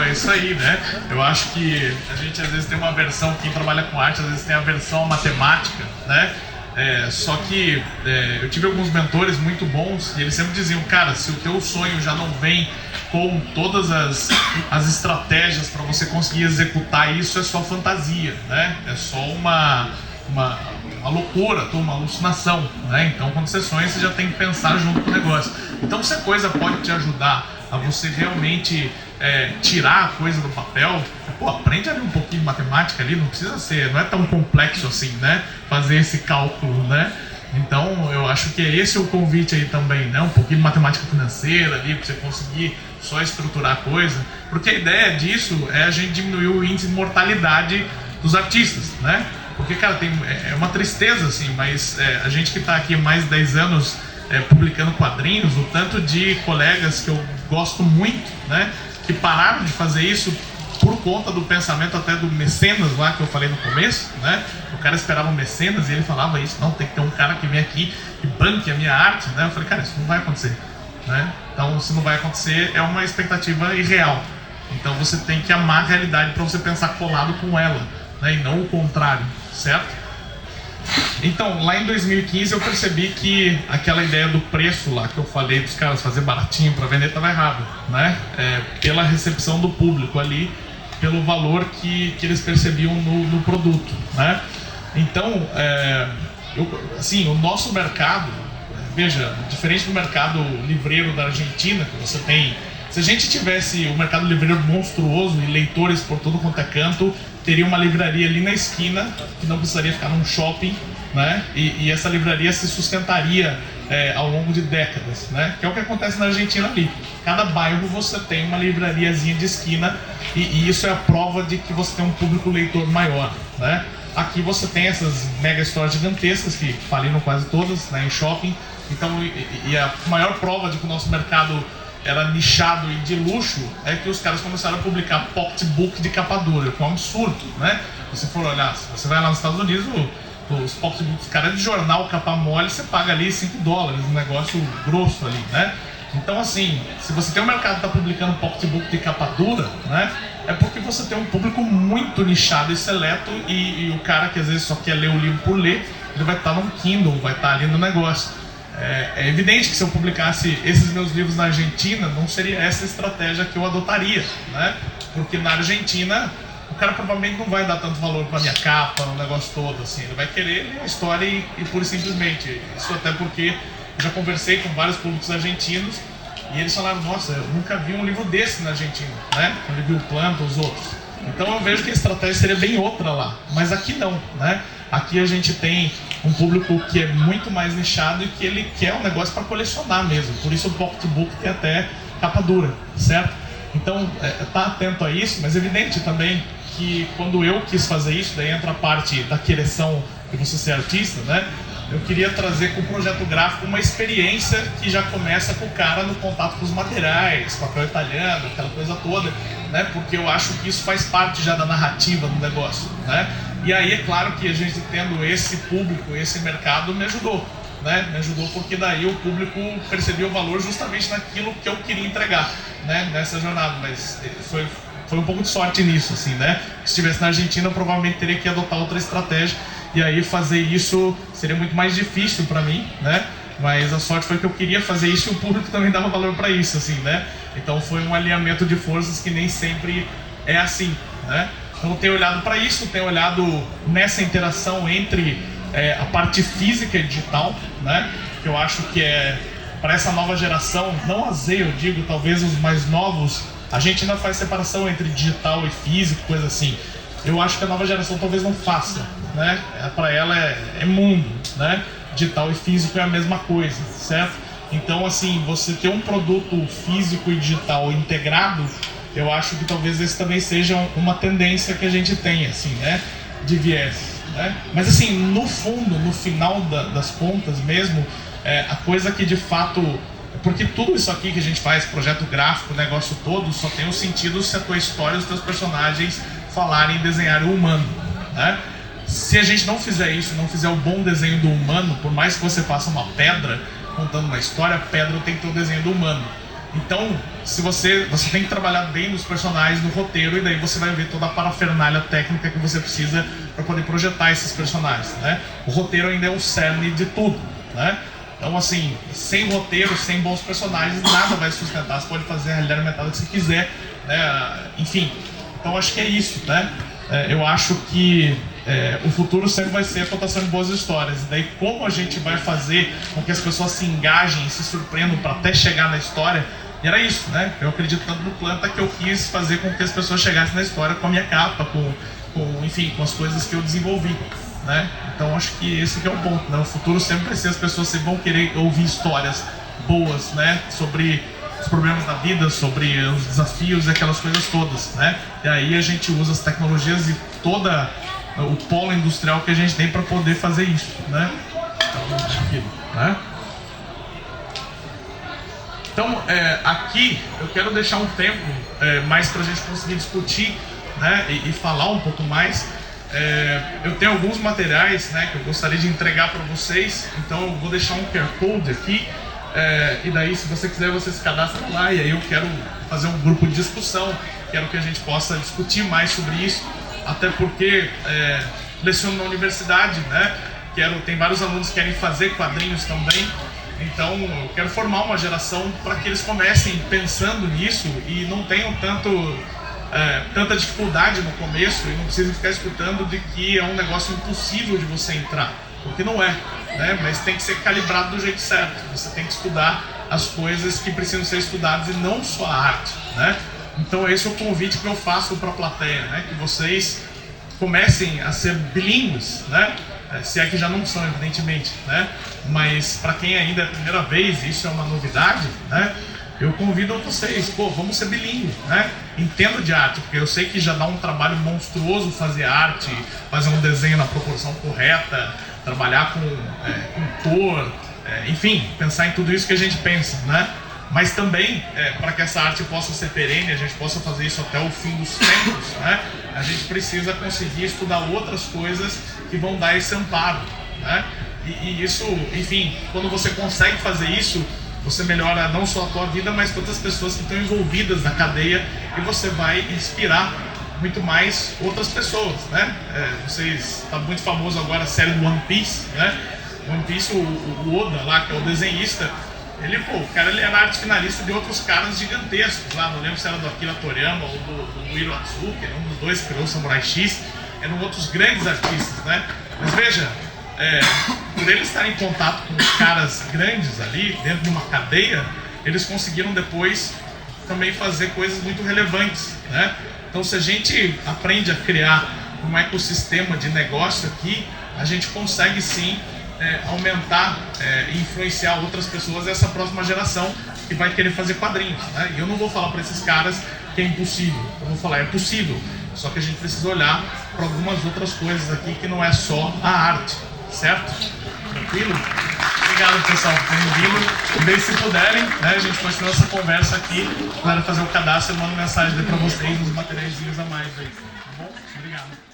Não, é isso aí, né? Eu acho que a gente às vezes tem uma aversão, quem trabalha com arte às vezes tem aversão à matemática, né? Só que eu tive alguns mentores muito bons e eles sempre diziam, cara, se o teu sonho já não vem com todas as estratégias para você conseguir executar isso, é só fantasia, né? É só uma loucura, uma alucinação, né? Então quando você sonha, você já tem que pensar junto com o negócio. Então se a coisa pode te ajudar a você realmente tirar a coisa do papel, pô, aprende ali um pouquinho de matemática ali, não precisa ser, não é tão complexo assim, né? Fazer esse cálculo, né? Então eu acho que esse é o convite aí também, né? Um pouquinho de matemática financeira ali, pra você conseguir só estruturar a coisa, porque a ideia disso é a gente diminuir o índice de mortalidade dos artistas, né? Porque, cara, é uma tristeza, assim, mas a gente que está aqui há mais de 10 anos publicando quadrinhos, o tanto de colegas que eu gosto muito, né, que pararam de fazer isso por conta do pensamento até do mecenas lá que eu falei no começo, né? O cara esperava um mecenas e ele falava isso, não, tem que ter um cara que vem aqui e banque a minha arte, né? Eu falei, cara, isso não vai acontecer, né? Então, se não vai acontecer, é uma expectativa irreal. Então, você tem que amar a realidade para você pensar colado com ela, né? E não o contrário, certo? Então, lá em 2015 eu percebi que aquela ideia do preço lá que eu falei dos caras fazer baratinho para vender estava errado, né? Pela recepção do público ali, pelo valor que eles percebiam no produto, né? Então, assim, o nosso mercado, veja, diferente do mercado livreiro da Argentina, que você tem... Se a gente tivesse um mercado livreiro monstruoso e leitores por todo quanto é canto, teria uma livraria ali na esquina, que não precisaria ficar num shopping, né? E essa livraria se sustentaria ao longo de décadas, né? Que é o que acontece na Argentina ali. Cada bairro você tem uma livrariazinha de esquina e isso é a prova de que você tem um público leitor maior, né? Aqui você tem essas mega stores gigantescas que faliram quase todas, né, em shopping. Então, e a maior prova de que o nosso mercado era nichado e de luxo é que os caras começaram a publicar pocketbook de capa dura, que é um absurdo, né? Se você for olhar, se você vai lá nos Estados Unidos, os pocketbooks, cara, de jornal capa mole, você paga ali $5, um negócio grosso ali, né? Então, assim, se você tem um mercado que está publicando pocketbook de capa dura, né, é porque você tem um público muito nichado e seleto e o cara que às vezes só quer ler o livro por ler, ele vai estar no Kindle, vai estar ali no negócio. É evidente que se eu publicasse esses meus livros na Argentina, não seria essa estratégia que eu adotaria, né? Porque na Argentina, o cara provavelmente não vai dar tanto valor para minha capa, no negócio todo, assim. Ele vai querer ler a história e pura e simplesmente. Isso até porque eu já conversei com vários públicos argentinos e eles falaram, nossa, eu nunca vi um livro desse na Argentina, né? Quando ele viu Planta, os outros. Então eu vejo que a estratégia seria bem outra lá, mas aqui não, né? Aqui a gente tem um público que é muito mais nichado e que ele quer um negócio para colecionar mesmo. Por isso o pocketbook tem até capa dura, certo? Então, tá atento a isso, mas é evidente também que quando eu quis fazer isso, daí entra a parte da quereção de você ser artista, né? Eu queria trazer com o projeto gráfico uma experiência que já começa com o cara no contato com os materiais, papel italiano, aquela coisa toda, né? Porque eu acho que isso faz parte já da narrativa do negócio, né? E aí é claro que a gente tendo esse público, esse mercado me ajudou, né? Me ajudou porque daí o público percebeu o valor justamente naquilo que eu queria entregar, né? Nessa jornada, mas foi um pouco de sorte nisso, assim, né? Se estivesse na Argentina eu provavelmente teria que adotar outra estratégia e aí fazer isso seria muito mais difícil para mim, né? Mas a sorte foi que eu queria fazer isso e o público também dava valor para isso, assim, né? Então foi um alinhamento de forças que nem sempre é assim, né? Então eu tenho olhado para isso, tenho olhado nessa interação entre a parte física e digital, né? Que eu acho que para essa nova geração, não azeio, eu digo, talvez os mais novos, a gente ainda faz separação entre digital e físico, coisa assim. Eu acho que a nova geração talvez não faça, né? Para ela é mundo, né? Digital e físico é a mesma coisa, certo? Então, assim, você ter um produto físico e digital integrado, eu acho que talvez esse também seja uma tendência que a gente tem, assim, né? De viés, né? Mas, assim, no fundo, no final das contas mesmo, a coisa que de fato... Porque tudo isso aqui que a gente faz, projeto gráfico, negócio todo, só tem um sentido se a tua história e os teus personagens falarem e desenharem o humano, né? Se a gente não fizer isso, não fizer o bom desenho do humano, por mais que você faça uma pedra contando uma história, a pedra tem que ter o desenho do humano. Então, se você tem que trabalhar bem nos personagens, no roteiro, e daí você vai ver toda a parafernália técnica que você precisa para poder projetar esses personagens, né? O roteiro ainda é o cerne de tudo, né? Então, assim, sem roteiro, sem bons personagens, nada vai sustentar. Você pode fazer a realidade aumentada que você quiser, né? Enfim, então acho que é isso, né? Eu acho que o futuro sempre vai ser a contação de boas histórias. E daí, como a gente vai fazer com que as pessoas se engajem e se surpreendam para até chegar na história? E era isso, né? Eu acredito tanto no Planta que eu quis fazer com que as pessoas chegassem na história com a minha capa, enfim, com as coisas que eu desenvolvi, né? Então acho que esse que é o ponto, né? O futuro sempre vai ser, as pessoas sempre vão querer ouvir histórias boas, né? Sobre os problemas da vida, sobre os desafios e aquelas coisas todas, né? E aí a gente usa as tecnologias e toda o polo industrial que a gente tem para poder fazer isso, né? Né? Então, aqui eu quero deixar um tempo mais para a gente conseguir discutir, né, e falar um pouco mais. Eu tenho alguns materiais, né, que eu gostaria de entregar para vocês, então eu vou deixar um QR Code aqui, e daí, se você quiser, você se cadastra lá, e aí eu quero fazer um grupo de discussão, quero que a gente possa discutir mais sobre isso, até porque leciono na universidade, né, tem vários alunos que querem fazer quadrinhos também. Então, eu quero formar uma geração para que eles comecem pensando nisso e não tenham tanta dificuldade no começo e não precisem ficar escutando de que é um negócio impossível de você entrar, porque não é, né? Mas tem que ser calibrado do jeito certo. Você tem que estudar as coisas que precisam ser estudadas e não só a arte, né? Então, esse é o convite que eu faço para a plateia, né? Que vocês comecem a ser bilíngues, né? Se é que já não são, evidentemente, né? Mas para quem ainda é a primeira vez, isso é uma novidade, né? Eu convido vocês, vamos ser bilíngue, né? Entendo de arte, porque eu sei que já dá um trabalho monstruoso fazer arte, fazer um desenho na proporção correta, trabalhar com cor, enfim, pensar em tudo isso que a gente pensa, né? Mas também, para que essa arte possa ser perene, a gente possa fazer isso até o fim dos tempos, né? A gente precisa conseguir estudar outras coisas que vão dar esse amparo, né? E isso, enfim, quando você consegue fazer isso, você melhora não só a tua vida, mas todas as pessoas que estão envolvidas na cadeia, e você vai inspirar muito mais outras pessoas, né? Está muito famoso agora a série do One Piece, né? One Piece, o Oda lá, que é o desenhista, o cara era arte finalista de outros caras gigantescos lá, não lembro se era do Akira Toriyama ou do Hiro Atsuki, era um dos dois que criou o Samurai X, eram outros grandes artistas, né? Mas veja, por eles estarem em contato com os caras grandes ali, dentro de uma cadeia, eles conseguiram depois também fazer coisas muito relevantes, né? Então, se a gente aprende a criar um ecossistema de negócio aqui, a gente consegue sim aumentar e influenciar outras pessoas, essa próxima geração que vai querer fazer quadrinhos, né? E eu não vou falar para esses caras que é impossível, eu vou falar é possível, só que a gente precisa olhar para algumas outras coisas aqui que não é só a arte, certo? Tranquilo? Obrigado, pessoal, por terem vindo. Bem, se puderem, né, a gente continua essa conversa aqui, para fazer o cadastro, eu mando mensagem para vocês, uns materiaizinhos a mais aí, tá bom? Obrigado.